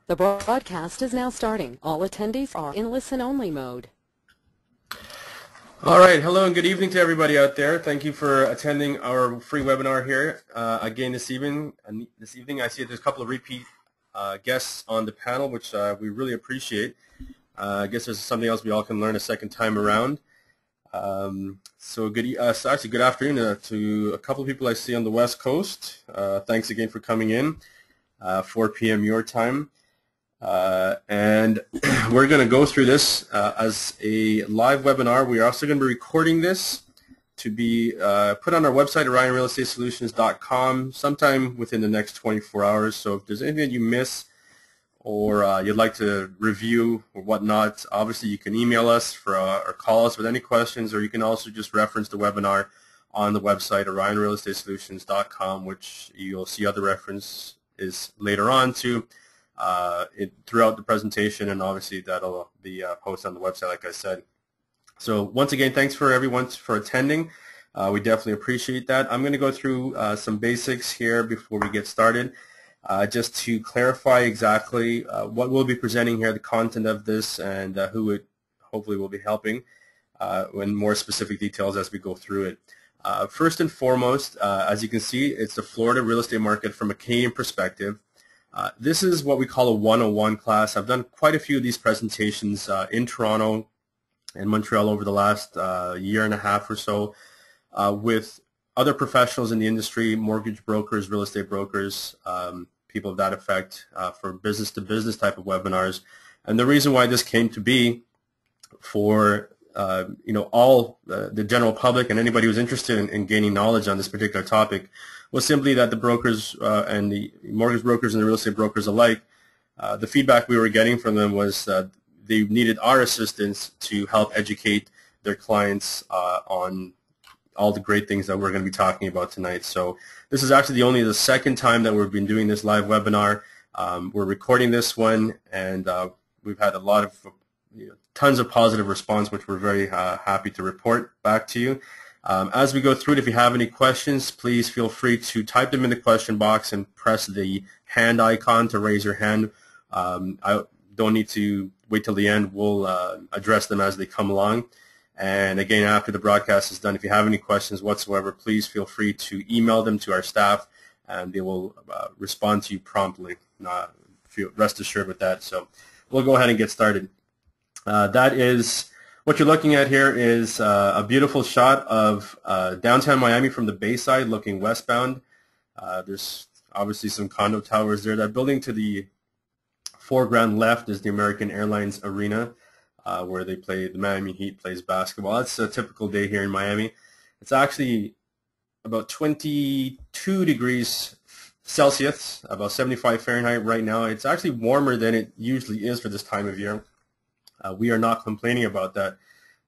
The broadcast is now starting. All attendees are in listen-only mode. All right, hello and good evening to everybody out there. Thank you for attending our free webinar here again this evening. I see there's a couple of repeat guests on the panel, which we really appreciate. I guess there's something else we all can learn a second time around. So good afternoon to a couple of people I see on the West Coast. Thanks again for coming in, 4 p.m. your time. And we're going to go through this as a live webinar. We are also going to be recording this to be put on our website, orionrealestatesolutions.com, sometime within the next 24 hours. So if there's anything that you miss or you'd like to review or whatnot, obviously you can email us or call us with any questions, or you can also just reference the webinar on the website, orionrealestatesolutions.com, which you'll see other references later on to. Throughout the presentation, and obviously that'll be posted on the website, like I said. So once again, thanks for everyone for attending. We definitely appreciate that. I'm going to go through some basics here before we get started, just to clarify exactly what we'll be presenting here, the content of this, and who it hopefully will be helping in more specific details as we go through it. First and foremost, as you can see, it's the Florida real estate market from a Canadian perspective. This is what we call a 101 class. I've done quite a few of these presentations in Toronto and Montreal over the last year and a half or so with other professionals in the industry, mortgage brokers, real estate brokers, people of that effect for business-to-business type of webinars. And the reason why this came to be for all the general public and anybody who's interested in gaining knowledge on this particular topic was simply that the brokers and the mortgage brokers and the real estate brokers alike, the feedback we were getting from them was that they needed our assistance to help educate their clients on all the great things that we're going to be talking about tonight. So this is actually only the second time that we've been doing this live webinar. We're recording this one, and we've had a lot of tons of positive response, which we're very happy to report back to you. As we go through it, if you have any questions, please feel free to type them in the question box and press the hand icon to raise your hand. I don't need to wait till the end. We'll address them as they come along. And again, after the broadcast is done, if you have any questions whatsoever, please feel free to email them to our staff, and they will respond to you promptly. Rest assured with that. So we'll go ahead and get started. That is what you're looking at here is a beautiful shot of downtown Miami from the Bayside looking westbound. There's obviously some condo towers there. That building to the foreground left is the American Airlines Arena, where the Miami Heat plays basketball. That's a typical day here in Miami. It's actually about 22 degrees Celsius, about 75 Fahrenheit right now. It's actually warmer than it usually is for this time of year. We are not complaining about that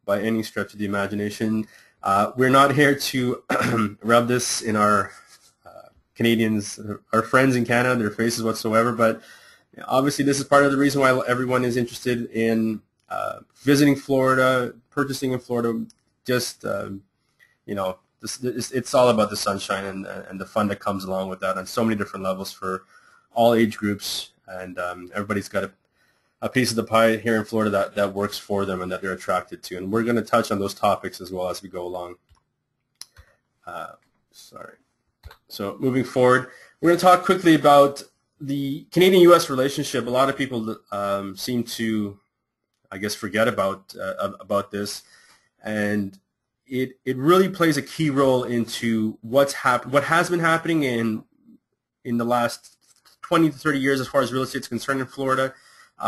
by any stretch of the imagination. We're not here to rub this in our Canadians, our friends in Canada, their faces whatsoever, but obviously this is part of the reason why everyone is interested in visiting Florida, purchasing in Florida. Just, it's all about the sunshine and the fun that comes along with that on so many different levels for all age groups, and everybody's got a piece of the pie here in Florida that works for them and that they're attracted to. And we're going to touch on those topics as well as we go along. So moving forward, we're going to talk quickly about the Canadian-U.S. relationship. A lot of people seem to, I guess, forget about this. And it really plays a key role into what has been happening in the last 20 to 30 years as far as real estate is concerned in Florida.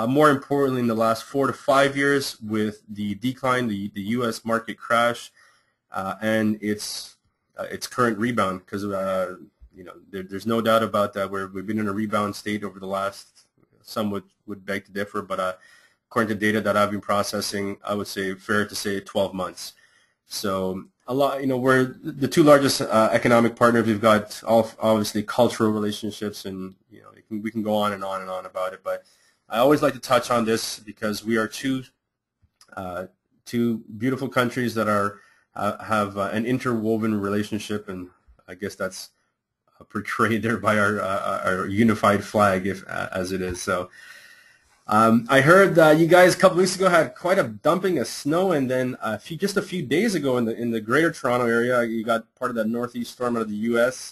More importantly, in the last 4 to 5 years with the decline, the U.S. market crash, and its current rebound, because there's no doubt about that. We've been in a rebound state over the last, some would beg to differ, but according to data that I've been processing, I would say fair to say 12 months. So a lot, we're the two largest economic partners. We've got obviously cultural relationships, and we can go on and on and on about it, but I always like to touch on this because we are two beautiful countries that have an interwoven relationship, and I guess that's portrayed there by our unified flag, as it is. So I heard you guys a couple weeks ago had quite a dumping of snow, and then just a few days ago in the Greater Toronto area, you got part of that northeast storm out of the U.S.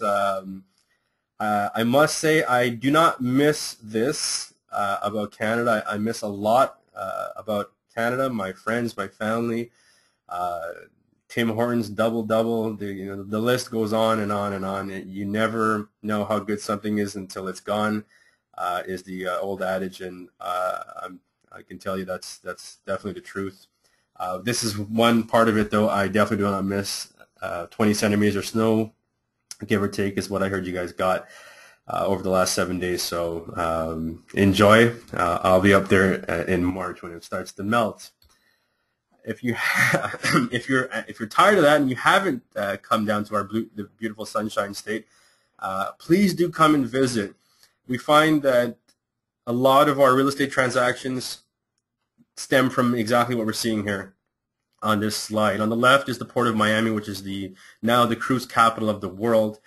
I must say I do not miss this about Canada. I miss a lot about Canada, my friends, my family. Tim Hortons double. The list goes on and on and on. You never know how good something is until it's gone. Is the old adage, and I can tell you that's definitely the truth. This is one part of it, though. I definitely do not miss 20 centimeters of snow, give or take, is what I heard you guys got over the last 7 days. So enjoy. I'll be up there in March when it starts to melt. If you if you're tired of that and you haven't come down to the beautiful Sunshine State, please do come and visit. We find that a lot of our real estate transactions stem from exactly what we're seeing here on this slide. On the left is the Port of Miami, which is now the cruise capital of the world.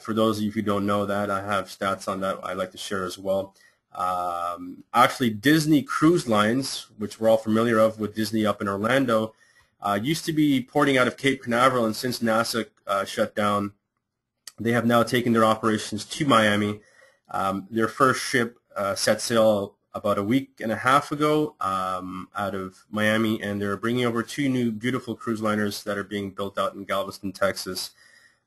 For those of you who don't know that, I have stats on that I'd like to share as well. Actually, Disney Cruise Lines, which we're all familiar of with Disney up in Orlando, used to be porting out of Cape Canaveral, and since NASA shut down, they have now taken their operations to Miami. Their first ship set sail about a week and a half ago out of Miami, and they're bringing over 2 new beautiful cruise liners that are being built out in Galveston, Texas,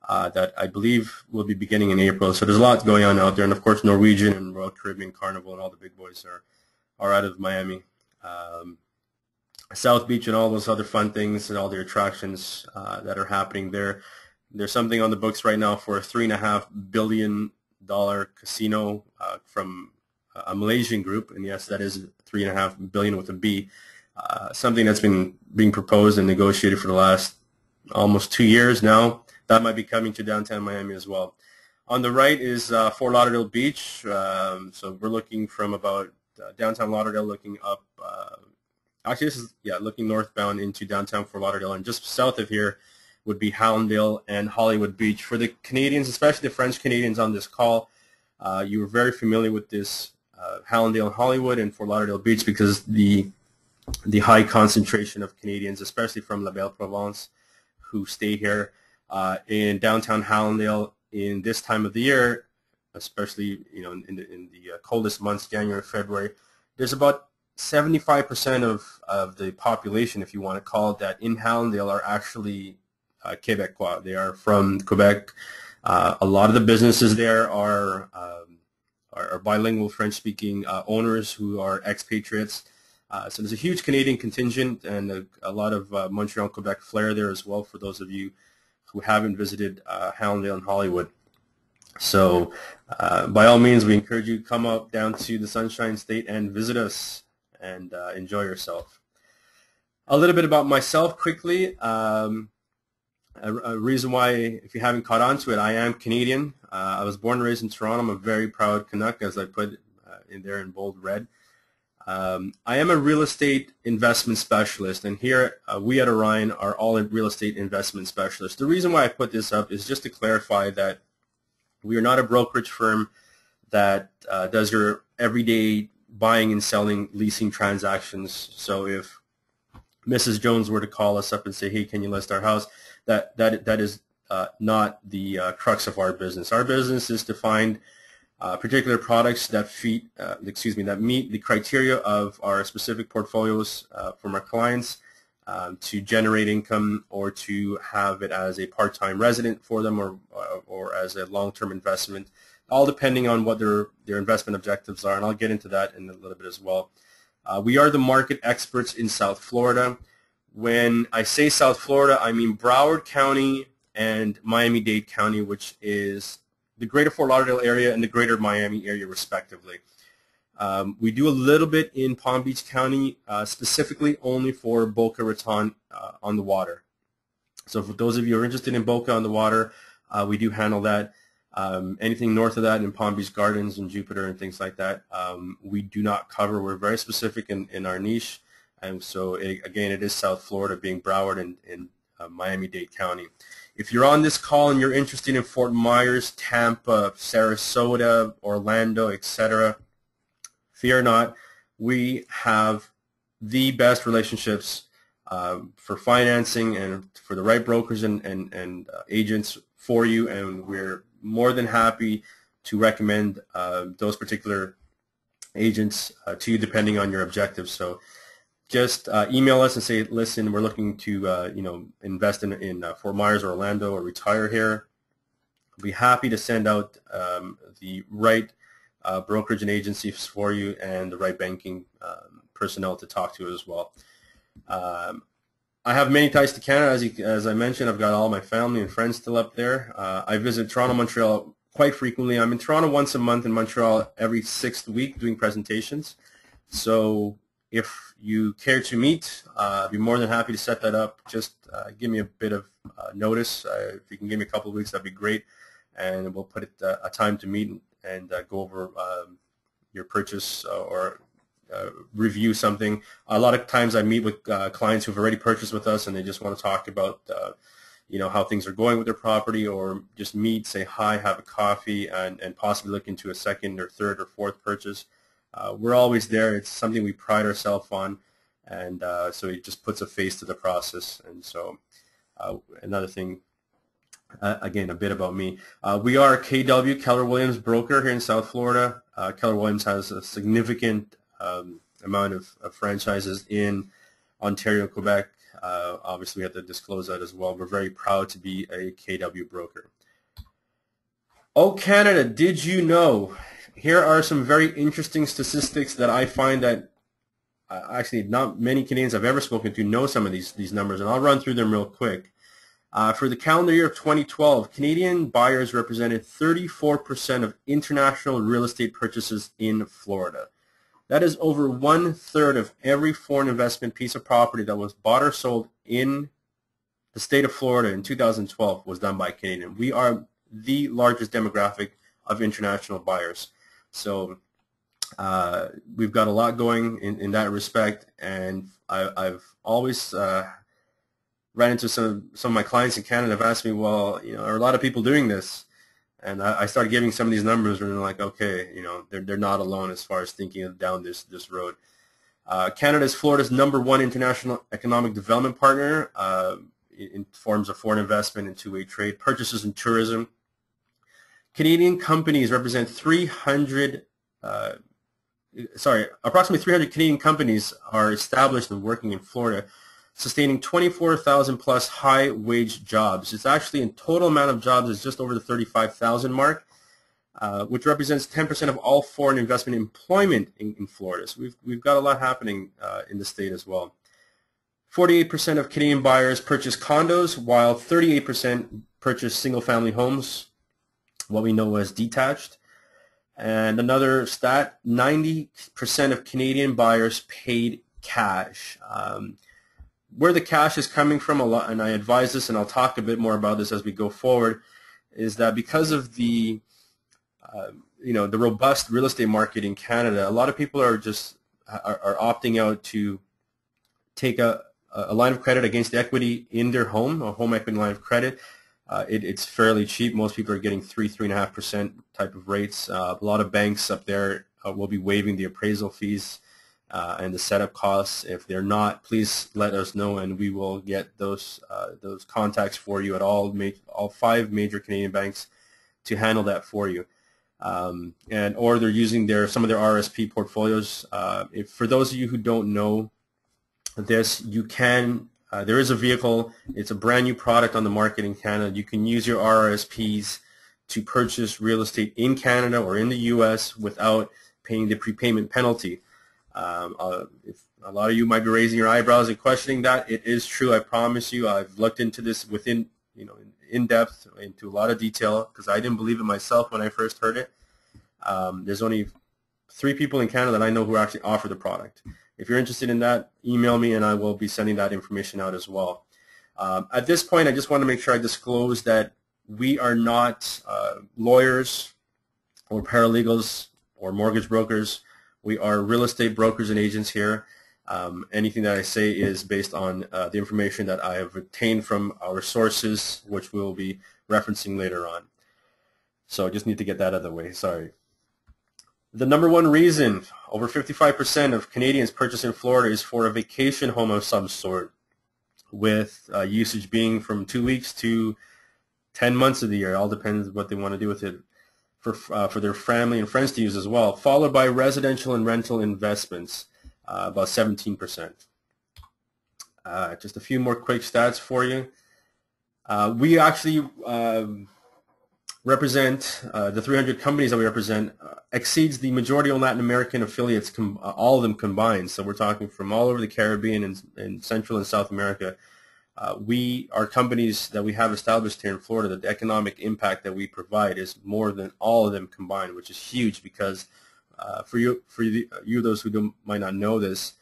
that I believe will be beginning in April. So there's a lot going on out there, and of course Norwegian and Royal Caribbean Carnival and all the big boys are out of Miami. South Beach and all those other fun things and all the attractions that are happening there. There's something on the books right now for a $3.5 billion casino from a Malaysian group, and yes, that is $3.5 billion with a B. Something that's been being proposed and negotiated for the last almost 2 years now. That might be coming to downtown Miami as well. On the right is Fort Lauderdale Beach. So we're looking from about downtown Lauderdale, looking up. Actually, this is looking northbound into downtown Fort Lauderdale, and just south of here would be Hallandale and Hollywood Beach. For the Canadians, especially the French Canadians on this call, you were very familiar with this Hallandale and Hollywood and Fort Lauderdale Beach because the high concentration of Canadians, especially from La Belle Provence, who stay here in downtown Hallandale in this time of the year, especially in the coldest months, January, February. There's about 75% of the population, if you want to call it that, in Hallandale are actually Quebecois. They are from Quebec. A lot of the businesses there are bilingual French-speaking owners who are expatriates. So there's a huge Canadian contingent and a lot of Montreal, Quebec flair there as well for those of you who haven't visited Hallandale and Hollywood. So by all means, we encourage you to come up down to the Sunshine State and visit us and enjoy yourself. A little bit about myself quickly. A reason why, if you haven't caught on to it, I am Canadian. I was born and raised in Toronto. I'm a very proud Canuck, as I put in there in bold red. I am a real estate investment specialist, and here we at Orion are all real estate investment specialists. The reason why I put this up is just to clarify that we are not a brokerage firm that does your everyday buying and selling leasing transactions. So if Mrs. Jones were to call us up and say, hey, can you list our house, that is not the crux of our business. Our business is to find particular products that that meet the criteria of our specific portfolios from our clients to generate income or to have it as a part-time resident for them or as a long-term investment, all depending on what their investment objectives are, and I'll get into that in a little bit as well. We are the market experts in South Florida. When I say South Florida, I mean Broward County and Miami-Dade County, which is the greater Fort Lauderdale area and the greater Miami area, respectively. We do a little bit in Palm Beach County, specifically only for Boca Raton on the water. So for those of you who are interested in Boca on the water, we do handle that. Anything north of that in Palm Beach Gardens and Jupiter and things like that, we do not cover. We're very specific in our niche. And so, again, it is South Florida, being Broward and Miami-Dade County. If you're on this call and you're interested in Fort Myers, Tampa, Sarasota, Orlando, etc., fear not. we have the best relationships for financing and for the right brokers and agents for you, and we're more than happy to recommend those particular agents to you depending on your objectives. So just email us and say, listen, we're looking to invest in Fort Myers or Orlando or retire here. We'll be happy to send out the right brokerage and agencies for you and the right banking personnel to talk to as well. I have many ties to Canada, as I mentioned. I've got all my family and friends still up there. I visit Toronto, Montreal quite frequently. I'm in Toronto once a month, in Montreal every 6th week doing presentations. So if you care to meet, I'd be more than happy to set that up. Just give me a bit of notice. If you can give me a couple of weeks, that'd be great. And we'll put a time to meet and go over your purchase or review something. A lot of times I meet with clients who've already purchased with us and they just want to talk about how things are going with their property, or just meet, say hi, have a coffee, and possibly look into a second or third or fourth purchase. We're always there. It's something we pride ourselves on, and so it just puts a face to the process. And so another thing, again, a bit about me. We are KW, Keller Williams broker here in South Florida. Keller Williams has a significant amount of franchises in Ontario, Quebec. Obviously, we have to disclose that as well. We're very proud to be a KW broker. Oh, Canada, did you know? Here are some very interesting statistics that I find that actually not many Canadians I've ever spoken to know some of these numbers, and I'll run through them real quick. For the calendar year of 2012, Canadian buyers represented 34% of international real estate purchases in Florida. That is over 1/3 of every foreign investment piece of property that was bought or sold in the state of Florida in 2012 was done by Canadian. We are the largest demographic of international buyers. So we've got a lot going in that respect, and I've always ran into some of my clients in Canada have asked me, well, are a lot of people doing this? And I started giving some of these numbers, and they're like, okay, they're not alone as far as thinking down this road. Canada is Florida's #1 international economic development partner in forms of foreign investment and two-way trade, purchases, and tourism. Canadian companies represent approximately 300 Canadian companies are established and working in Florida, sustaining 24,000 plus high-wage jobs. It's actually, in total amount of jobs, is just over the 35,000 mark, which represents 10% of all foreign investment employment in Florida. So we've got a lot happening in the state as well. 48% of Canadian buyers purchase condos, while 38% purchase single-family homes, what we know as detached. And another stat, 90% of Canadian buyers paid cash. Where the cash is coming from, a lot, and I advise this, and I'll talk a bit more about this as we go forward, is that because of the the robust real estate market in Canada, a lot of people are opting out to take a line of credit against the equity in their home, a home equity line of credit. It's fairly cheap. Most people are getting 3.5% type of rates. A lot of banks up there will be waiving the appraisal fees and the setup costs. If they're not, please let us know, and we will get those contacts for you at all 5 major Canadian banks to handle that for you. Or they're using some of their RSP portfolios. For those of you who don't know this, you can. There is a vehicle. It's a brand new product on the market in Canada. You can use your RRSPs to purchase real estate in Canada or in the U.S. without paying the prepayment penalty. If a lot of you might be raising your eyebrows and questioning that, it is true. I promise you. I've looked into this in depth, into a lot of detail, because I didn't believe it myself when I first heard it. There's only 3 people in Canada that I know who actually offer the product. If you're interested in that, email me and I will be sending that information out as well. At this point, I just want to make sure I disclose that we are not lawyers or paralegals or mortgage brokers. We are real estate brokers and agents here. Anything that I say is based on the information that I have obtained from our sources, which we'll be referencing later on. So I just need to get that out of the way. Sorry. The number one reason over 55% of Canadians purchase in Florida is for a vacation home of some sort, with usage being from 2 weeks to 10 months of the year. It all depends what they want to do with it, for their family and friends to use as well, followed by residential and rental investments, about 17%. Just a few more quick stats for you. We actually represent, the 300 companies that we represent exceeds the majority of Latin American affiliates, all of them combined. So we're talking from all over the Caribbean and Central and South America. We are companies that we have established here in Florida, that the economic impact that we provide is more than all of them combined, which is huge because for you those who might not know this,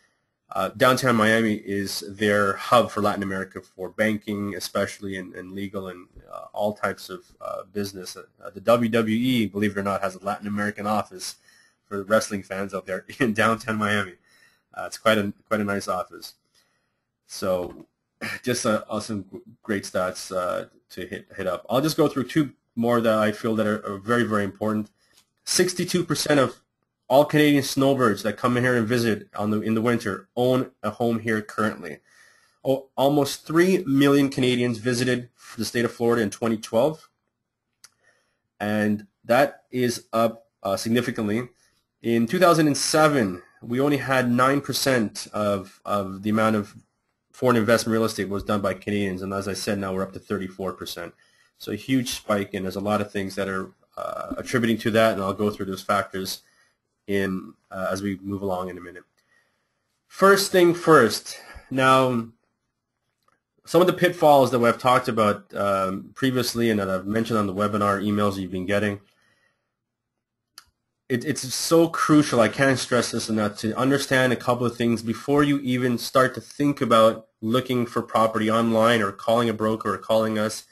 downtown Miami is their hub for Latin America for banking, especially and legal and all types of business. The WWE, believe it or not, has a Latin American office for the wrestling fans out there in downtown Miami. It's quite a nice office. So just awesome, great stats to hit up. I'll just go through two more that I feel that are very, very important. 62% of all Canadian snowbirds that come in here and visit in the winter own a home here currently. Almost 3 million Canadians visited the state of Florida in 2012, and that is up significantly. In 2007, we only had 9% of the amount of foreign investment real estate was done by Canadians, and as I said, now we're up to 34%. So a huge spike, and there's a lot of things that are attributing to that, and I'll go through those factors as we move along in a minute. First thing first. Now, some of the pitfalls that we've talked about previously and that I've mentioned on the webinar emails you've been getting, it's so crucial, I can't stress this enough, to understand a couple of things before you even start to think about looking for property online or calling a broker or calling us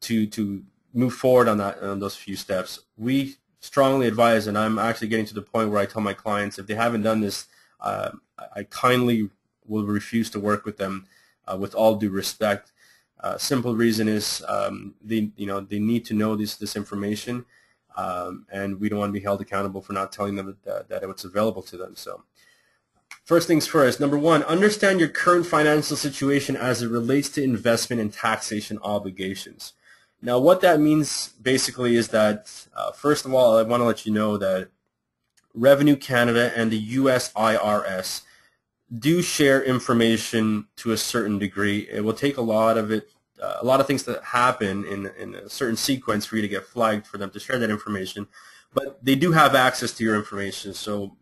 to move forward on those few steps. We strongly advise, and I'm actually getting to the point where I tell my clients, if they haven't done this, I kindly will refuse to work with them with all due respect. Simple reason is they need to know this information, and we don't want to be held accountable for not telling them that it's available to them. So first things first, number one, understand your current financial situation as it relates to investment and taxation obligations. Now, what that means basically is that, first of all, I want to let you know that Revenue Canada and the U.S. IRS do share information to a certain degree. It will take a lot of things to happen in a certain sequence for you to get flagged for them to share that information, but they do have access to your information. So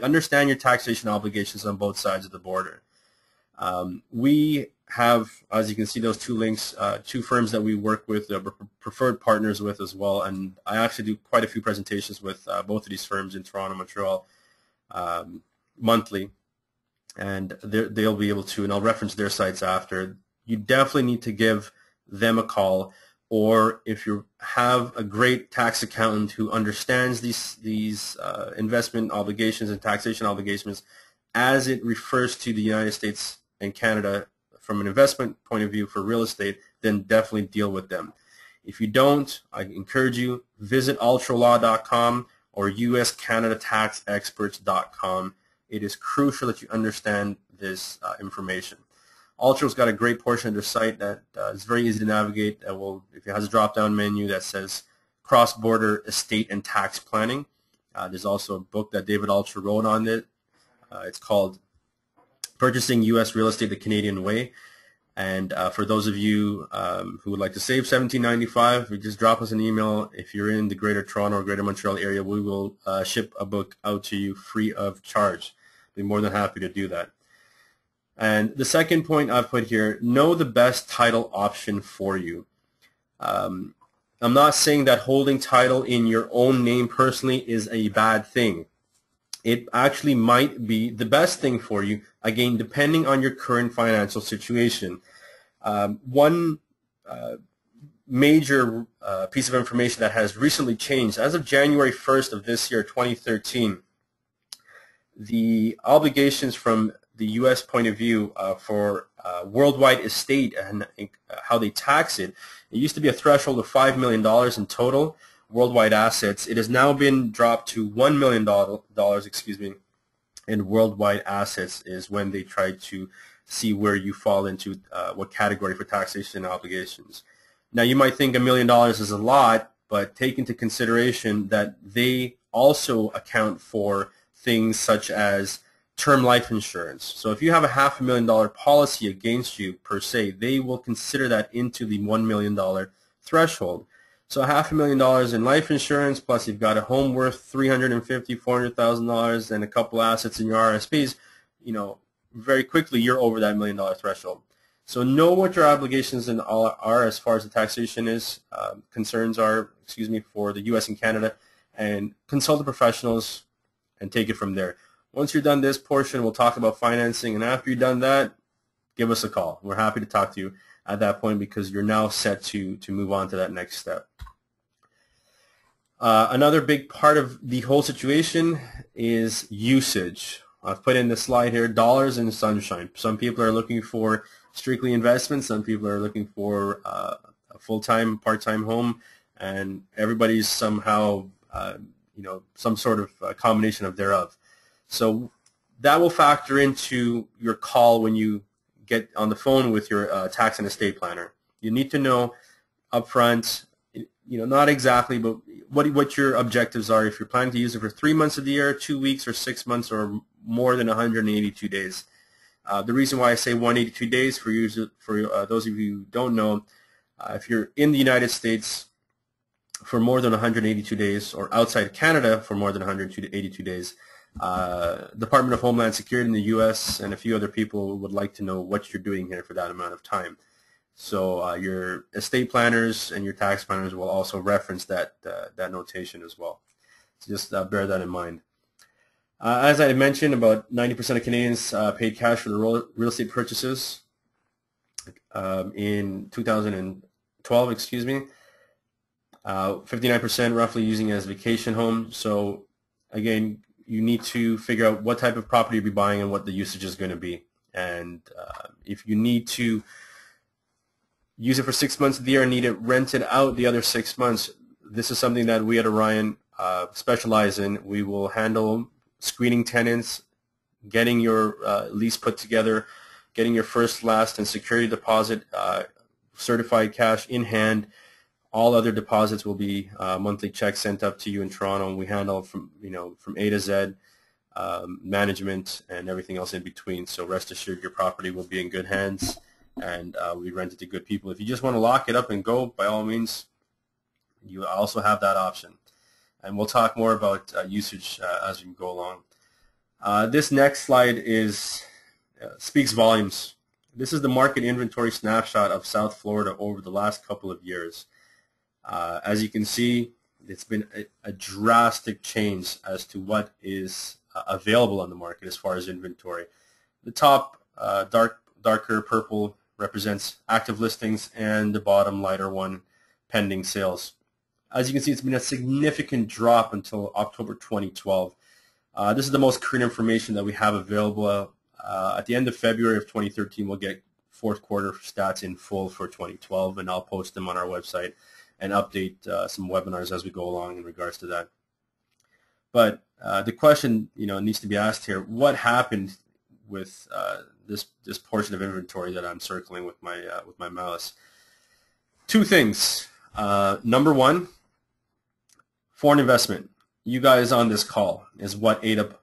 understand your taxation obligations on both sides of the border. We have, as you can see, those two links, two firms that we work with, we're preferred partners with as well, and I actually do quite a few presentations with both of these firms in Toronto, Montreal, monthly, and they'll be able to, and I'll reference their sites after. You definitely need to give them a call, or if you have a great tax accountant who understands these investment obligations and taxation obligations as it refers to the United States and Canada from an investment point of view for real estate, then definitely deal with them. If you don't, I encourage you, visit ultralaw.com or uscanadataxexperts.com. It is crucial that you understand this information. Ultra's got a great portion of their site that is very easy to navigate. If it has a drop-down menu that says cross-border estate and tax planning. There's also a book that David Ultra wrote on it. It's called Purchasing U.S. Real Estate the Canadian Way. And for those of you who would like to save $17.95, you just drop us an email. If you're in the Greater Toronto or Greater Montreal area, we will ship a book out to you free of charge. Be more than happy to do that. And the second point I've put here, know the best title option for you. I'm not saying that holding title in your own name personally is a bad thing. It actually might be the best thing for you, again, depending on your current financial situation. One major piece of information that has recently changed, as of January 1st of this year, 2013, the obligations from the U.S. point of view for worldwide estate and how they tax it, it used to be a threshold of $5 million in total. worldwide assets, it has now been dropped to $1 million, and worldwide assets is when they try to see where you fall into what category for taxation obligations. Now, you might think $1 million is a lot, but take into consideration that they also account for things such as term life insurance. So if you have a $500,000 policy against you per se, they will consider that into the $1 million threshold. So $500,000 in life insurance, plus you've got a home worth $350,000, $400,000, and a couple assets in your RSPs, very quickly you're over that $1 million threshold. So know what your obligations are as far as the taxation concerns are, for the U.S. and Canada, and consult the professionals and take it from there. Once you're done this portion, we'll talk about financing, and after you're done that, give us a call. We're happy to talk to you at that point because you're now set to move on to that next step. Another big part of the whole situation is usage. I've put in the slide here, dollars and sunshine. Some people are looking for strictly investments. Some people are looking for a full-time, part-time home, and everybody's somehow, some sort of combination of thereof. So that will factor into your call when you get on the phone with your tax and estate planner. You need to know upfront, not exactly, but what your objectives are. If you're planning to use it for 3 months of the year, 2 weeks, or 6 months, or more than 182 days. The reason why I say 182 days for those of you who don't know, if you're in the United States for more than 182 days, or outside Canada for more than 182 days, Department of Homeland Security in the U.S. and a few other people would like to know what you're doing here for that amount of time. So your estate planners and your tax planners will also reference that notation as well. So just bear that in mind. As I mentioned, about 90% of Canadians paid cash for the real estate purchases in 2012. 59% roughly using it as a vacation home. So again, you need to figure out what type of property you'll be buying and what the usage is going to be. And if you need to use it for 6 months of the year and need it rented out the other 6 months, this is something that we at Orion specialize in. We will handle screening tenants, getting your lease put together, getting your first, last, and security deposit, certified cash in hand. All other deposits will be monthly checks sent up to you in Toronto, and we handle from A to Z, management and everything else in between. So rest assured, your property will be in good hands, and we rent it to good people. If you just want to lock it up and go, by all means, you also have that option. And we'll talk more about usage as we go along. This next slide speaks volumes. This is the market inventory snapshot of South Florida over the last couple of years. As you can see, it's been a drastic change as to what is available on the market as far as inventory. The top darker purple represents active listings, and the bottom lighter one, pending sales. As you can see, it's been a significant drop until October 2012. This is the most current information that we have available. At the end of February of 2013, we'll get fourth quarter stats in full for 2012, and I'll post them on our website and update some webinars as we go along in regards to that. But the question needs to be asked here: what happened with this portion of inventory that I'm circling with my mouse? Two things. Number one, foreign investment. You guys on this call is what ate up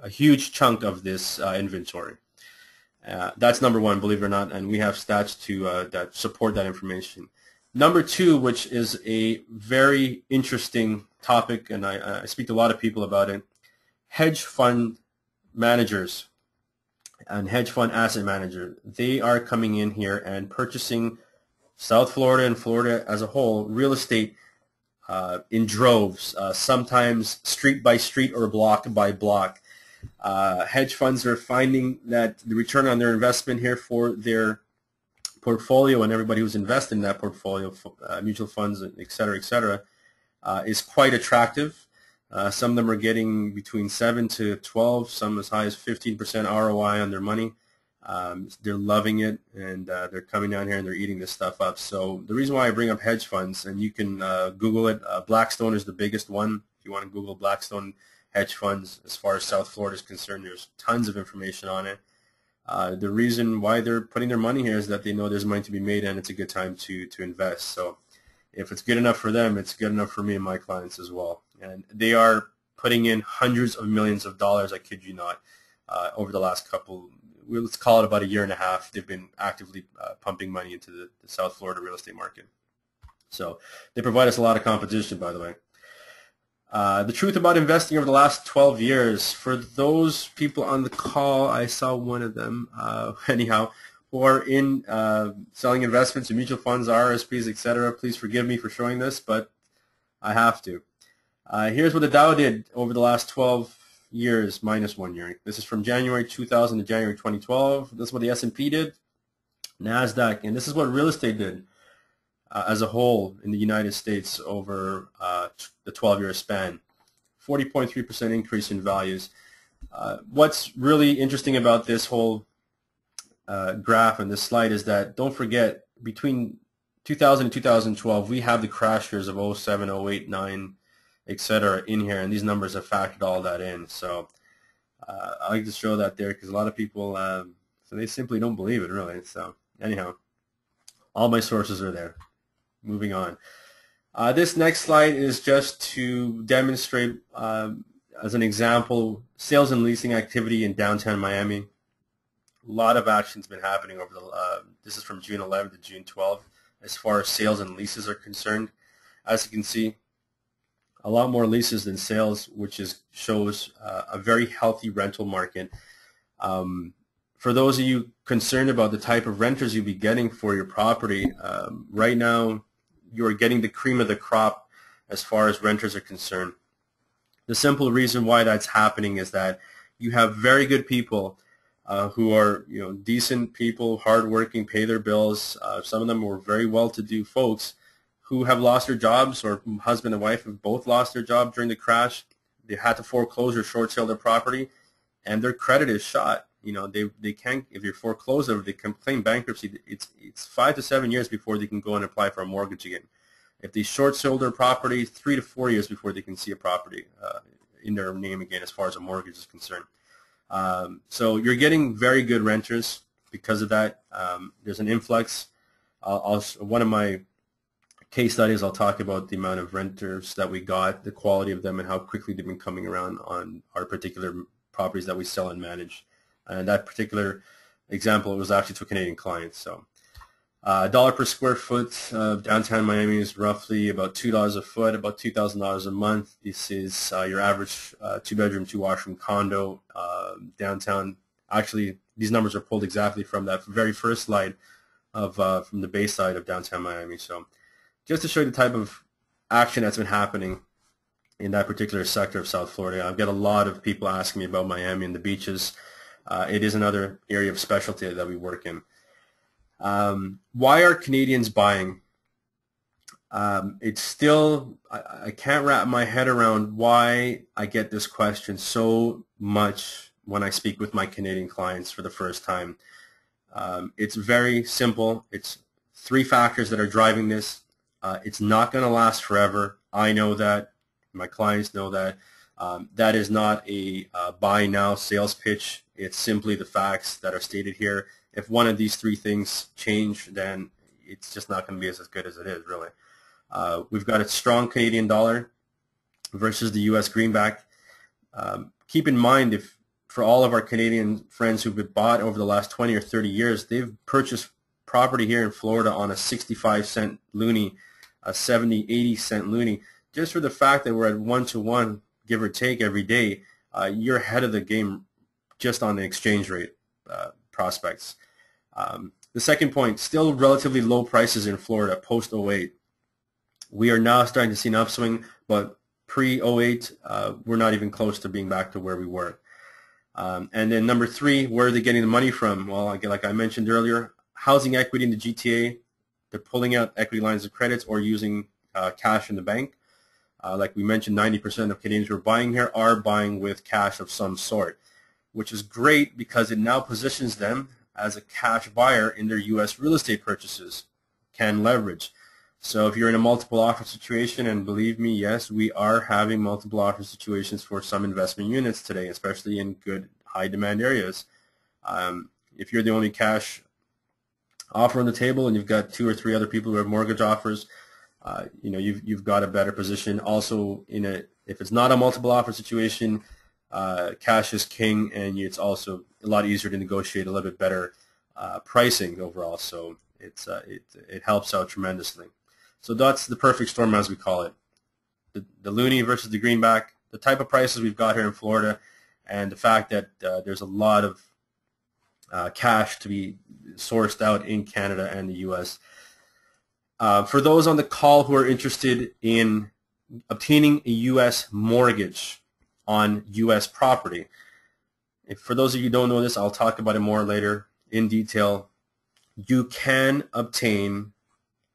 a huge chunk of this inventory. That's number one, believe it or not, and we have stats that support that information. Number two, which is a very interesting topic, and I speak to a lot of people about it, hedge fund managers and hedge fund asset managers. They are coming in here and purchasing South Florida and Florida as a whole real estate in droves, sometimes street by street or block by block. Hedge funds are finding that the return on their investment here for their portfolio and everybody who's invested in that portfolio, mutual funds, et cetera, is quite attractive. Some of them are getting between 7 to 12, some as high as 15% ROI on their money. They're loving it, and they're coming down here and they're eating this stuff up. So the reason why I bring up hedge funds, and you can Google it, Blackstone is the biggest one. If you want to Google Blackstone hedge funds, as far as South Florida is concerned, there's tons of information on it. The reason why they're putting their money here is that they know there's money to be made and it's a good time to invest. So if it's good enough for them, it's good enough for me and my clients as well. And they are putting in hundreds of millions of dollars, I kid you not, over the last couple, let's call it about a year and a half. They've been actively pumping money into the South Florida real estate market. So they provide us a lot of competition, by the way. The truth about investing over the last 12 years, for those people on the call, I saw one of them, anyhow, who are in selling investments in mutual funds, RSPs, etc. Please forgive me for showing this, but I have to. Here's what the Dow did over the last 12 years minus 1 year. This is from January 2000 to January 2012. This is what the S&P did, NASDAQ, and this is what real estate did as a whole in the United States over the 12-year span. 40.3% increase in values. What's really interesting about this whole graph and this slide is that, don't forget, between 2000 and 2012, we have the crash years of 07, 08, 9, etc. in here, and these numbers have factored all that in. So I like to show that there because a lot of people, so they simply don't believe it, really. So anyhow, all my sources are there. Moving on. This next slide is just to demonstrate, as an example, sales and leasing activity in downtown Miami. A lot of action's been happening over the, this is from June 11 to June 12, as far as sales and leases are concerned. As you can see, a lot more leases than sales, which shows a very healthy rental market. For those of you concerned about the type of renters you'll be getting for your property, right now you are getting the cream of the crop as far as renters are concerned. The simple reason why that's happening is that you have very good people who are, decent people, hardworking, pay their bills. Some of them were very well-to-do folks who have lost their jobs, or husband and wife have both lost their job during the crash. They had to foreclose or short sale their property, and their credit is shot. They can't, if you're foreclosed or they can claim bankruptcy, it's 5 to 7 years before they can go and apply for a mortgage again. If they short sold their property, 3 to 4 years before they can see a property in their name again as far as a mortgage is concerned. So you're getting very good renters because of that. There's an influx. One of my case studies, I'll talk about the amount of renters that we got, the quality of them, and how quickly they've been coming around on our particular properties that we sell and manage. And that particular example, it was actually to a Canadian client. So dollar per square foot of downtown Miami is roughly about $2 a foot, about $2,000 a month. This is your average 2-bedroom, 2-washroom condo downtown. Actually, these numbers are pulled exactly from that very first slide of from the bay side of downtown Miami. So just to show you the type of action that's been happening in that particular sector of South Florida. I've got a lot of people asking me about Miami and the beaches. It is another area of specialty that we work in. Why are Canadians buying? It's still, I can't wrap my head around why I get this question so much when I speak with my Canadian clients for the first time. It's very simple. It's 3 factors that are driving this. It's not going to last forever. I know that. My clients know that. That is not a buy now sales pitch. It's simply the facts that are stated here. If one of these 3 things change, then it's just not going to be as good as it is, really. We've got a strong Canadian dollar versus the U.S. greenback. Keep in mind, if for all of our Canadian friends who've bought over the last 20 or 30 years, they've purchased property here in Florida on a 65-cent loonie, a 70, 80-cent loonie. Just for the fact that we're at 1-to-1, give or take, every day, you're ahead of the game just on the exchange rate prospects. The second point, still relatively low prices in Florida post 08. We are now starting to see an upswing, but pre-08, we're not even close to being back to where we were. And then number 3, where are they getting the money from? Well, like I mentioned earlier, housing equity in the GTA. They're pulling out equity lines of credits or using cash in the bank. Like we mentioned, 90% of Canadians who are buying here are buying with cash of some sort, which is great because it now positions them as a cash buyer in their U.S. real estate purchases, can leverage. So if you're in a multiple offer situation, and believe me, yes, we are having multiple offer situations for some investment units today, especially in good high demand areas. If you're the only cash offer on the table and you've got 2 or 3 other people who have mortgage offers, you've got a better position. Also, if it's not a multiple offer situation, cash is king, and it's also a lot easier to negotiate a little bit better pricing overall. So it helps out tremendously. So that's the perfect storm, as we call it. The loonie versus the greenback, the type of prices we've got here in Florida, and the fact that there's a lot of cash to be sourced out in Canada and the U.S. For those on the call who are interested in obtaining a U.S. mortgage on U.S. property, for those of you who don't know this, I'll talk about it more later in detail. You can obtain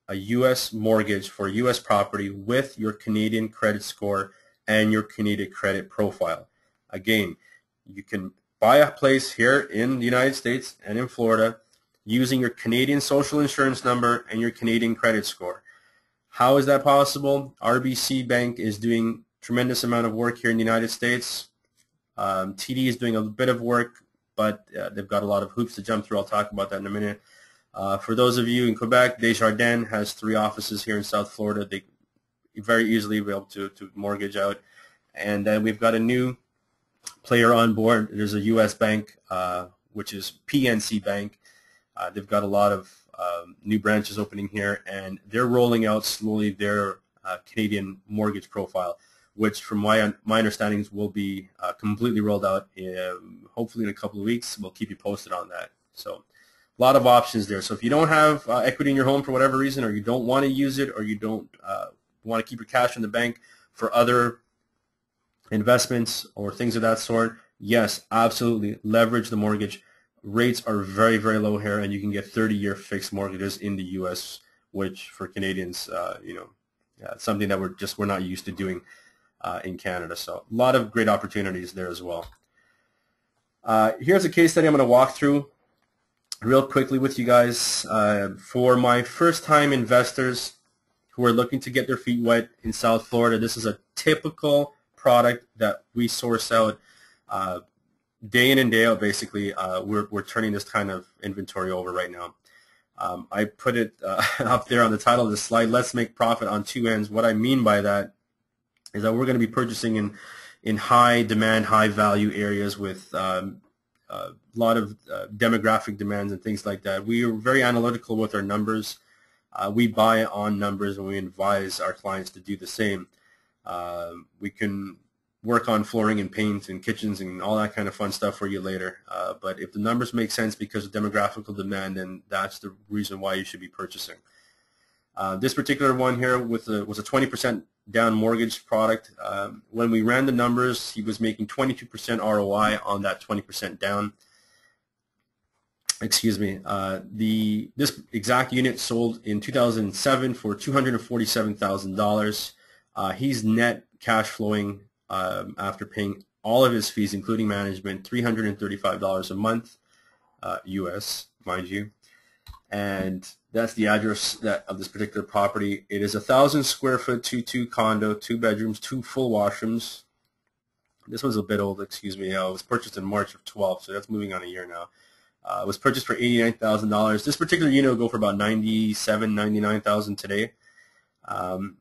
a U.S. mortgage for U.S. property with your Canadian credit score and your Canadian credit profile. Again, you can buy a place here in the United States and in Florida using your Canadian social insurance number and your Canadian credit score. How is that possible? RBC Bank is doing a tremendous amount of work here in the United States. TD is doing a bit of work, but they've got a lot of hoops to jump through. I'll talk about that in a minute. For those of you in Quebec, Desjardins has 3 offices here in South Florida. They very easily be able to mortgage out. And then we've got a new player on board. There's a U.S. bank, which is PNC Bank. They've got a lot of new branches opening here, and they're rolling out slowly their Canadian mortgage profile, which from my understandings will be completely rolled out hopefully in a couple of weeks. We'll keep you posted on that. So a lot of options there. So if you don't have equity in your home for whatever reason, or you don't want to use it, or you don't want to keep your cash in the bank for other investments or things of that sort, yes, absolutely, leverage the mortgage. Rates are very, very low here, and you can get 30-year fixed mortgages in the U.S., which for Canadians, something that we're not used to doing in Canada. So a lot of great opportunities there as well. Here's a case study I'm going to walk through real quickly with you guys. For my first-time investors who are looking to get their feet wet in South Florida, this is a typical product that we source out day in and day out. Basically, we're turning this kind of inventory over right now. I put it up there on the title of the slide, let's make profit on 2 ends. What I mean by that is that we're going to be purchasing in high demand, high value areas with a lot of demographic demands and things like that. We are very analytical with our numbers. We buy on numbers, and we advise our clients to do the same. We can work on flooring and paint and kitchens and all that kind of fun stuff for you later. But if the numbers make sense because of demographical demand, then that's the reason why you should be purchasing. This particular one here was a 20% down mortgage product. When we ran the numbers, he was making 22% ROI on that 20% down. Excuse me. This exact unit sold in 2007 for $247,000. He's net cash flowing after paying all of his fees, including management, $335 a month, US, mind you. And that's the address of this particular property. It is a 1,000 square foot 2-2 condo, 2 bedrooms, 2 full washrooms. This one's a bit old, excuse me. It was purchased in March of 12, so that's moving on a year now. It was purchased for $89,000. This particular unit will go for about $97,000, $99,000 today.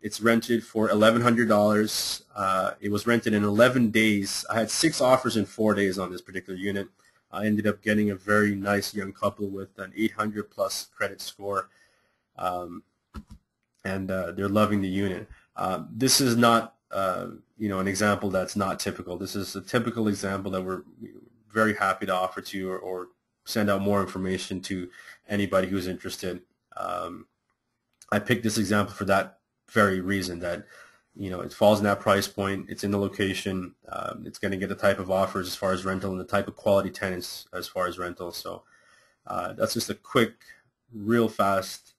It's rented for $1,100. It was rented in 11 days. I had 6 offers in 4 days on this particular unit. I ended up getting a very nice young couple with an 800 plus credit score, and they're loving the unit. This is not an example that's not typical. This is a typical example that we're very happy to offer to you, or send out more information to anybody who's interested. I picked this example for that very reason, that it falls in that price point, it's in the location, it's going to get the type of offers as far as rental and the type of quality tenants as far as rental. So that's just a quick, real fast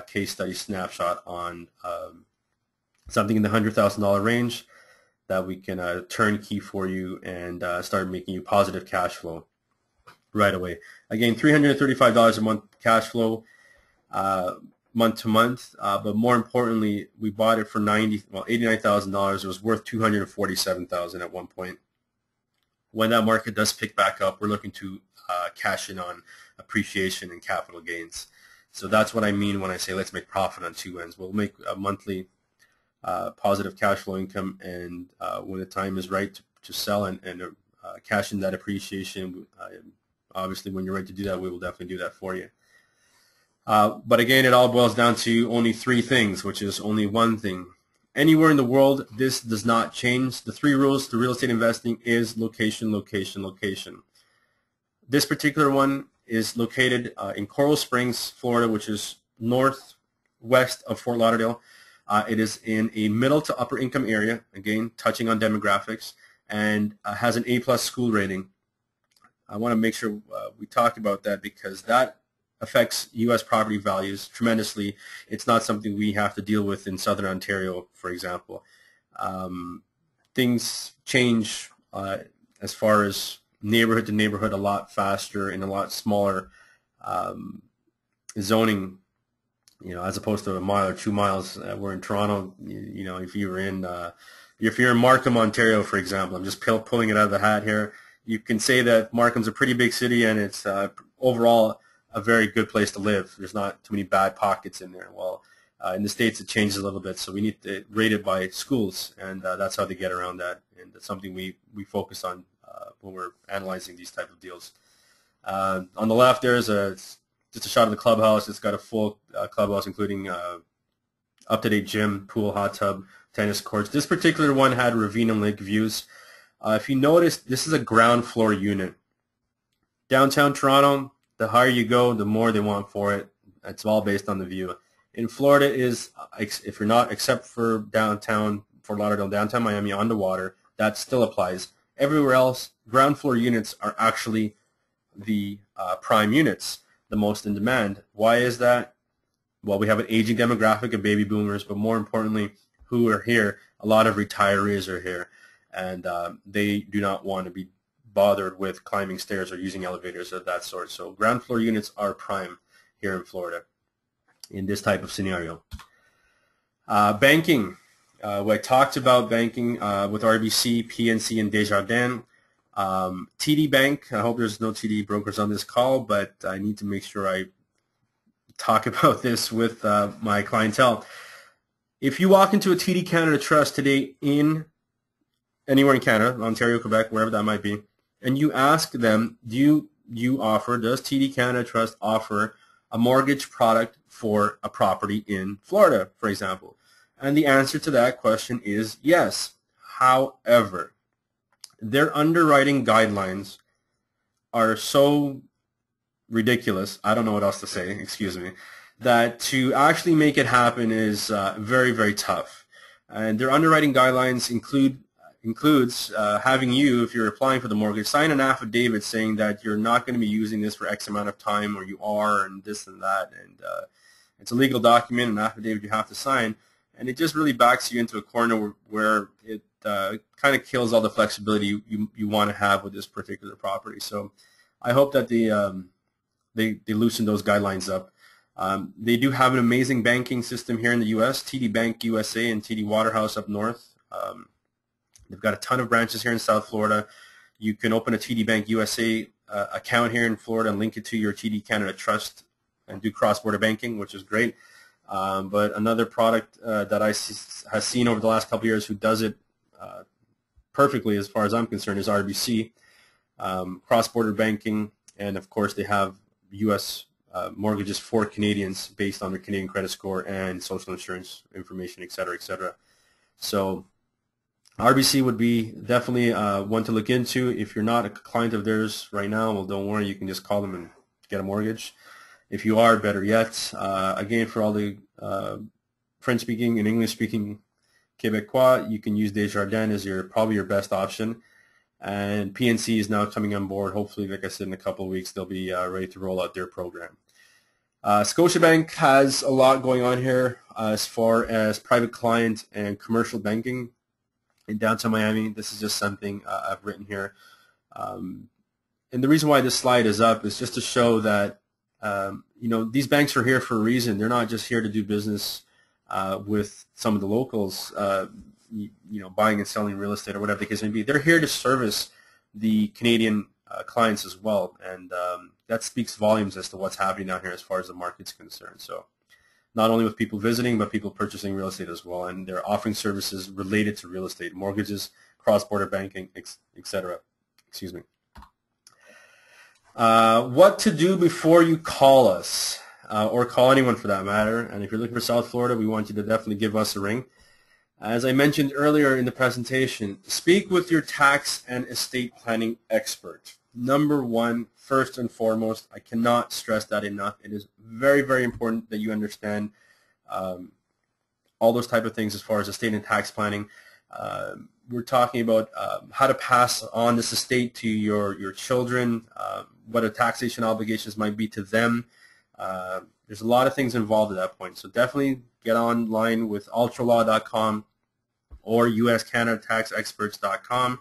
case study snapshot on something in the $100,000 range that we can turnkey for you and start making you positive cash flow. right away. Again, $335 a month cash flow, month to month, but more importantly, we bought it for $89,000. It was worth $247,000 at one point. When that market does pick back up, we're looking to cash in on appreciation and capital gains. So that's what I mean when I say let's make profit on two ends. We'll make a monthly positive cash flow income, and when the time is right to sell and cash in that appreciation, obviously when you're ready to do that, we will definitely do that for you. But again, it all boils down to only three things, which is only one thing. Anywhere in the world, this does not change. The three rules to real estate investing is location, location, location. This particular one is located in Coral Springs, Florida, which is northwest of Fort Lauderdale. It is in a middle to upper income area, again, touching on demographics, and has an A+ school rating. I want to make sure we talk about that because that affects U.S. property values tremendously. It's not something we have to deal with in Southern Ontario, for example. Things change as far as neighborhood to neighborhood a lot faster in a lot smaller zoning, as opposed to a mile or 2 miles. We're in Toronto, if you're in Markham, Ontario, for example, I'm just pulling it out of the hat here. You can say that Markham's a pretty big city and it's overall a very good place to live. There's not too many bad pockets in there. Well, in the States it changes a little bit, so we need to rate it by schools, and that's how they get around that, and that's something we focus on when we're analyzing these type of deals. On the left there is just a shot of the clubhouse. It's got a full clubhouse, including up-to-date gym, pool, hot tub, tennis courts. This particular one had ravine and lake views. If you notice, this is a ground floor unit. Downtown Toronto, the higher you go, the more they want for it. It's all based on the view. In Florida is, if you're not, except for downtown Fort Lauderdale, downtown Miami, on the water, that still applies. Everywhere else, ground floor units are actually the prime units, the most in demand. Why is that? Well, we have an aging demographic of baby boomers, but more importantly, who are here, a lot of retirees are here, and they do not want to be bothered with climbing stairs or using elevators of that sort. So ground floor units are prime here in Florida in this type of scenario. Banking. I talked about banking with RBC, PNC, and Desjardins. TD Bank, I hope there's no TD brokers on this call, but I need to make sure I talk about this with my clientele. If you walk into a TD Canada Trust today in anywhere in Canada, Ontario, Quebec, wherever that might be, and you ask them, does TD Canada Trust offer a mortgage product for a property in Florida, for example? And the answer to that question is yes. However, their underwriting guidelines are so ridiculous, I don't know what else to say, excuse me, that to actually make it happen is very, very tough. And their underwriting guidelines includes having you, if you're applying for the mortgage, sign an affidavit saying that you're not going to be using this for X amount of time, or you are, and this and that. And it's a legal document, an affidavit you have to sign, and it just really backs you into a corner where it kind of kills all the flexibility you want to have with this particular property. So I hope that they loosen those guidelines up. They do have an amazing banking system here in the U.S., TD Bank USA and TD Waterhouse up north. They've got a ton of branches here in South Florida. You can open a TD Bank USA account here in Florida and link it to your TD Canada Trust and do cross-border banking, which is great. But another product that I have seen over the last couple of years who does it perfectly, as far as I'm concerned, is RBC, cross-border banking, and of course they have U.S. Mortgages for Canadians based on their Canadian credit score and social insurance information, et cetera, et cetera. So RBC would be definitely one to look into. If you're not a client of theirs right now, well, don't worry, you can just call them and get a mortgage. If you are, better yet, again, for all the French-speaking and English-speaking Quebecois, you can use Desjardins as probably your best option. And PNC is now coming on board. Hopefully, like I said, in a couple of weeks, they'll be ready to roll out their program. Scotiabank has a lot going on here as far as private client and commercial banking in downtown Miami. This is just something I've written here. and the reason why this slide is up is just to show that these banks are here for a reason. They're not just here to do business with some of the locals, buying and selling real estate or whatever the case may be. They're here to service the Canadian clients as well, and that speaks volumes as to what's happening down here as far as the market's concerned. So not only with people visiting, but people purchasing real estate as well, and they're offering services related to real estate, mortgages, cross-border banking, etc. Excuse me. What to do before you call us, or call anyone for that matter. And if you're looking for South Florida, we want you to definitely give us a ring. As I mentioned earlier in the presentation, speak with your tax and estate planning expert. Number one, first and foremost, I cannot stress that enough. It is very, very important that you understand all those type of things as far as estate and tax planning. We're talking about how to pass on this estate to your children, what a taxation obligations might be to them. There's a lot of things involved at that point. So definitely get online with ultralaw.com or uscanadataxexperts.com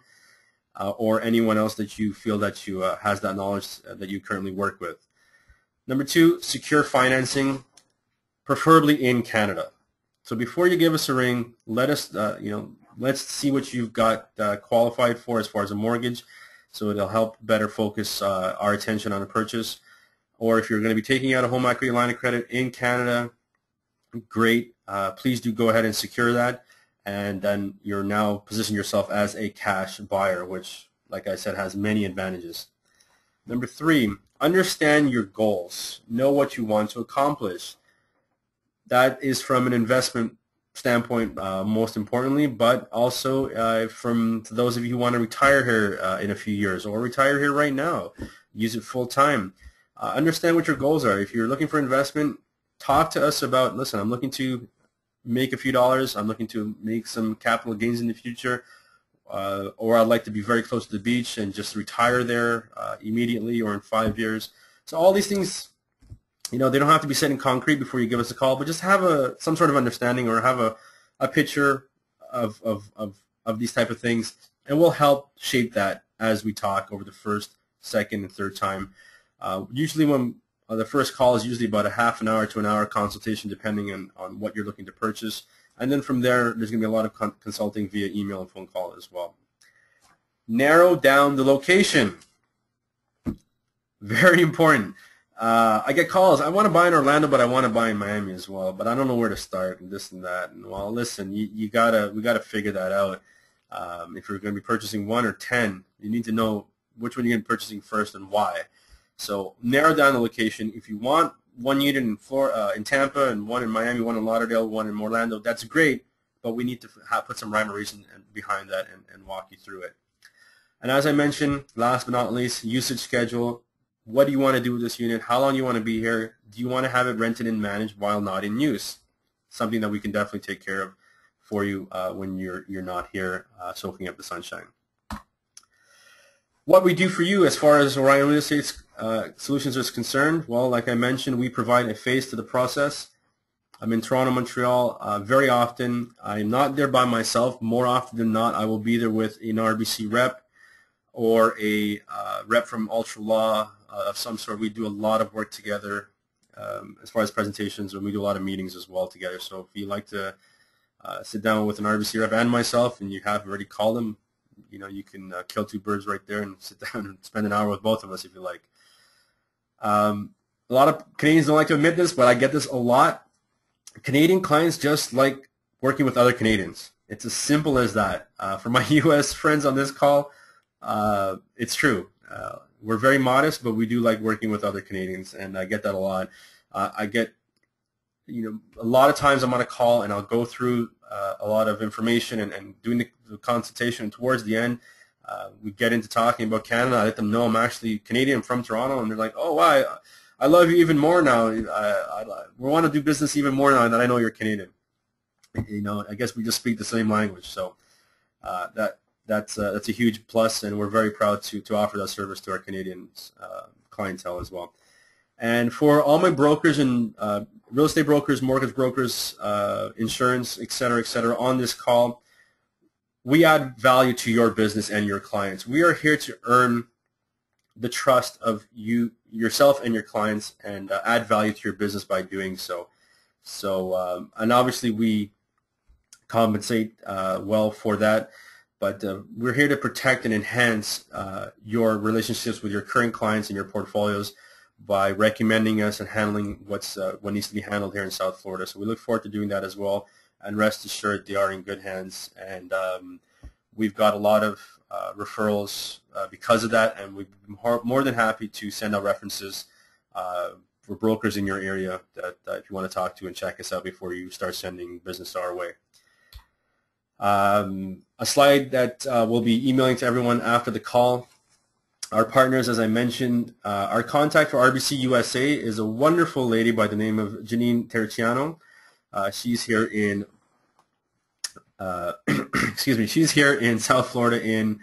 or anyone else that you feel that you has that knowledge that you currently work with. Number two, secure financing, preferably in Canada. So before you give us a ring, let us, let's see what you've got qualified for as far as a mortgage, so it'll help better focus our attention on a purchase. Or if you're going to be taking out a home equity line of credit in Canada, great. Please do go ahead and secure that, and then you're now positioning yourself as a cash buyer, which, like I said, has many advantages. Number three, understand your goals. Know what you want to accomplish. That is from an investment standpoint, most importantly, but also from those of you who want to retire here in a few years or retire here right now, use it full time. Understand what your goals are. If you're looking for investment, talk to us about, listen, I'm looking to make a few dollars, I'm looking to make some capital gains in the future, or I'd like to be very close to the beach and just retire there immediately or in 5 years. So all these things, they don't have to be set in concrete before you give us a call, but just have some sort of understanding or have a picture of these type of things, and we'll help shape that as we talk over the first, second, and third time. Usually when the first call is usually about a half an hour to an hour consultation depending on what you're looking to purchase. And then from there, there's going to be a lot of consulting via email and phone call as well. Narrow down the location. Very important. I get calls. I want to buy in Orlando, but I want to buy in Miami as well. But I don't know where to start and this and that. And well, listen, we gotta figure that out. If you're going to be purchasing 1 or 10, you need to know which one you're going to be purchasing first and why. So narrow down the location. If you want one unit in in Tampa and one in Miami, one in Lauderdale, one in Orlando, that's great. But we need to put some rhyme or reason behind that and walk you through it. And as I mentioned, last but not least, usage schedule. What do you want to do with this unit? How long do you want to be here? Do you want to have it rented and managed while not in use? Something that we can definitely take care of for you when you're not here soaking up the sunshine. What we do for you as far as Orion Real Estate Solutions is concerned, well, like I mentioned, we provide a face to the process. I'm in Toronto, Montreal very often. I'm not there by myself. More often than not, I will be there with an RBC rep or a rep from Ultra Law of some sort. We do a lot of work together as far as presentations, and we do a lot of meetings as well together. So if you like to sit down with an RBC rep and myself, and you have already called them, you can kill two birds right there and sit down and spend an hour with both of us if you like. A lot of Canadians don't like to admit this, but I get this a lot. Canadian clients just like working with other Canadians. It's as simple as that. For my U.S. friends on this call, it's true. We're very modest, but we do like working with other Canadians, and I get that a lot. I get, a lot of times I'm on a call and I'll go through a lot of information and doing the consultation. Towards the end, we get into talking about Canada. I let them know I'm actually Canadian, from Toronto, and they're like, "Oh, wow, I love you even more now. We want to do business even more now that I know you're Canadian." I guess we just speak the same language, so that's a huge plus, and we're very proud to offer that service to our Canadian clientele as well. And for all my brokers and real estate brokers, mortgage brokers, insurance, et cetera, on this call, we add value to your business and your clients. We are here to earn the trust of yourself and your clients, and add value to your business by doing so. And obviously we compensate well for that, but we're here to protect and enhance your relationships with your current clients and your portfolios by recommending us and handling what needs to be handled here in South Florida. So we look forward to doing that as well, and rest assured they are in good hands. And we've got a lot of referrals because of that, and we're more than happy to send out references for brokers in your area that if you want to talk to and check us out before you start sending business our way. A slide that we'll be emailing to everyone after the call. Our partners, as I mentioned, our contact for RBC USA is a wonderful lady by the name of Janine Terciano. She's here in excuse me, she's here in South Florida in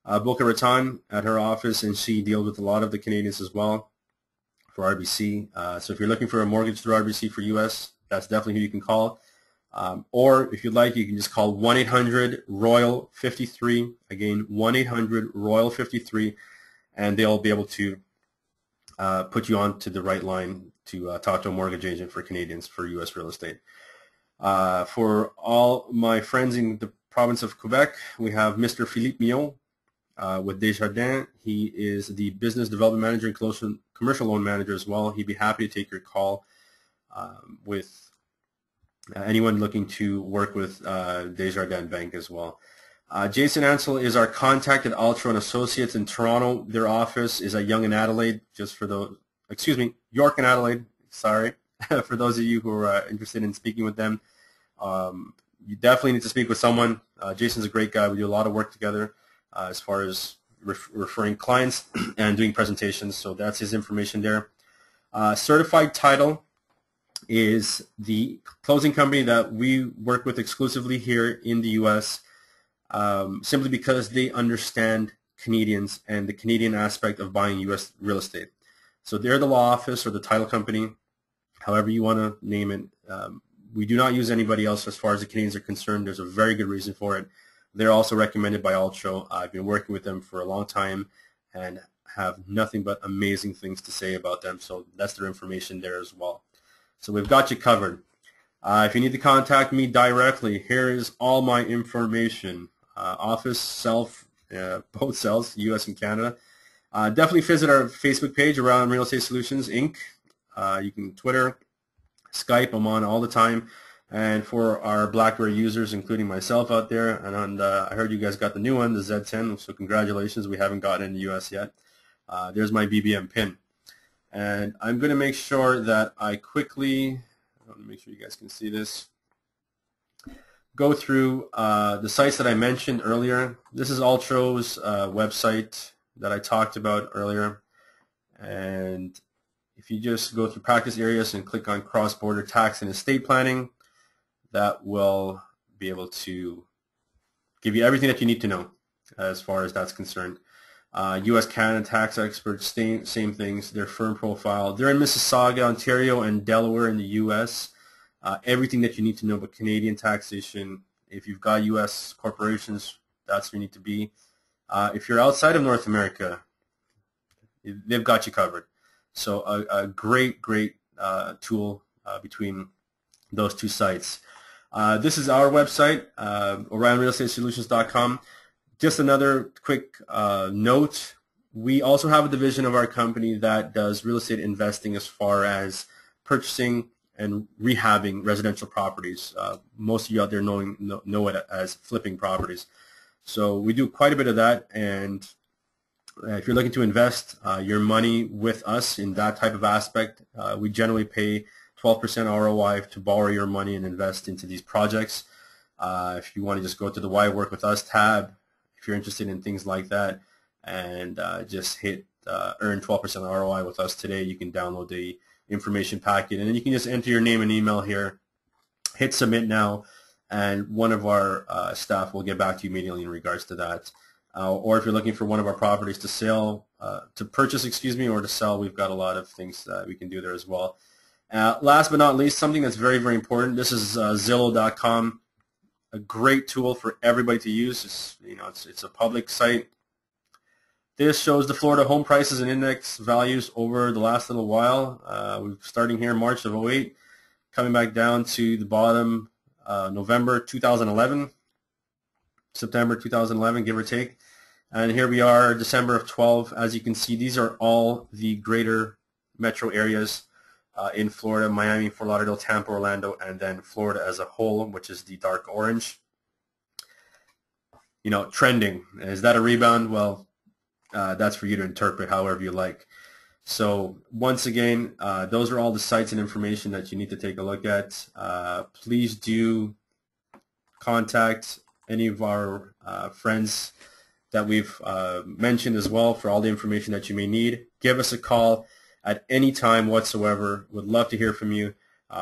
Boca Raton at her office, and she deals with a lot of the Canadians as well for RBC. So if you're looking for a mortgage through RBC for US, that's definitely who you can call. Or if you'd like, you can just call 1-800-ROYAL-53. Again, 1-800-ROYAL-53, and they'll be able to put you on to the right line to talk to a mortgage agent for Canadians for U.S. real estate. For all my friends in the province of Quebec, we have Mr. Philippe Millon with Desjardins. He is the business development manager and commercial loan manager as well. He'd be happy to take your call with anyone looking to work with Desjardins Bank as well. Jason Ansel is our contact at Altro and Associates in Toronto. Their office is at Yonge and Adelaide, York and Adelaide, sorry. For those of you who are interested in speaking with them, you definitely need to speak with someone. Jason's a great guy. We do a lot of work together as far as referring clients and doing presentations, so that's his information there. Certified Title is the closing company that we work with exclusively here in the U.S., simply because they understand Canadians and the Canadian aspect of buying U.S. real estate. So they're the law office or the title company, however you want to name it. We do not use anybody else as far as the Canadians are concerned. There's a very good reason for it. They're also recommended by Altro. I've been working with them for a long time and have nothing but amazing things to say about them. So that's their information there as well. So we've got you covered. If you need to contact me directly, here is all my information. Office, self, both cells, U.S. and Canada. Definitely visit our Facebook page, Around Real Estate Solutions, Inc. You can Twitter, Skype, I'm on all the time. And for our BlackBerry users, including myself out there, and I heard you guys got the new one, the Z10, so congratulations. We haven't gotten it in the U.S. yet. There's my BBM pin. And I'm going to make sure that I quickly, I want to make sure you guys can see this, go through the sites that I mentioned earlier. This is Altro's website that I talked about earlier. And if you just go through practice areas and click on cross-border tax and estate planning, that will be able to give you everything that you need to know as far as that's concerned. U.S. Canada tax experts, same things, their firm profile. They're in Mississauga, Ontario, and Delaware in the U.S. Everything that you need to know about Canadian taxation. If you've got U.S. corporations, that's where you need to be. If you're outside of North America, they've got you covered. So a great tool between those two sites. This is our website, OrionRealEstateSolutions.com. Just another quick note, we also have a division of our company that does real estate investing as far as purchasing and rehabbing residential properties. Most of you out there know it as flipping properties. So we do quite a bit of that, and if you're looking to invest your money with us in that type of aspect, we generally pay 12% ROI to borrow your money and invest into these projects. If you want to just go to the Why Work With Us tab, if you're interested in things like that, and just hit earn 12% ROI with us today, you can download the information packet, and then you can just enter your name and email here, hit submit now, and one of our staff will get back to you immediately in regards to that. Or if you're looking for one of our properties to sell, to purchase, or to sell, we've got a lot of things that we can do there as well. Last but not least, something that's very important. This is Zillow.com. A great tool for everybody to use. It's a public site. This shows the Florida home prices and index values over the last little while. We're starting here in March of '08, coming back down to the bottom November 2011, September 2011, give or take. And here we are, December of 12. As you can see, these are all the greater metro areas in Florida: Miami, Fort Lauderdale, Tampa, Orlando, and then Florida as a whole, which is the dark orange. You know, trending. Is that a rebound? Well, that's for you to interpret however you like. So once again, those are all the sites and information that you need to take a look at. Please do contact any of our friends that we've mentioned as well for all the information that you may need. Give us a call at any time whatsoever. Would love to hear from you.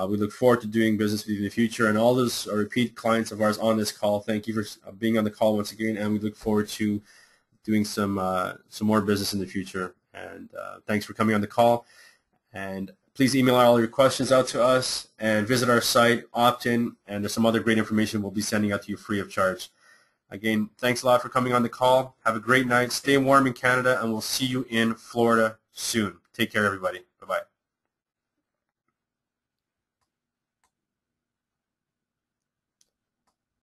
We look forward to doing business with you in the future. And all those repeat clients of ours on this call, thank you for being on the call once again, and we look forward to doing some more business in the future. And thanks for coming on the call. And please email all your questions out to us and visit our site, opt in, and there's some other great information we'll be sending out to you free of charge. Again, thanks a lot for coming on the call. Have a great night. Stay warm in Canada, and we'll see you in Florida soon. Take care, everybody. Bye-bye.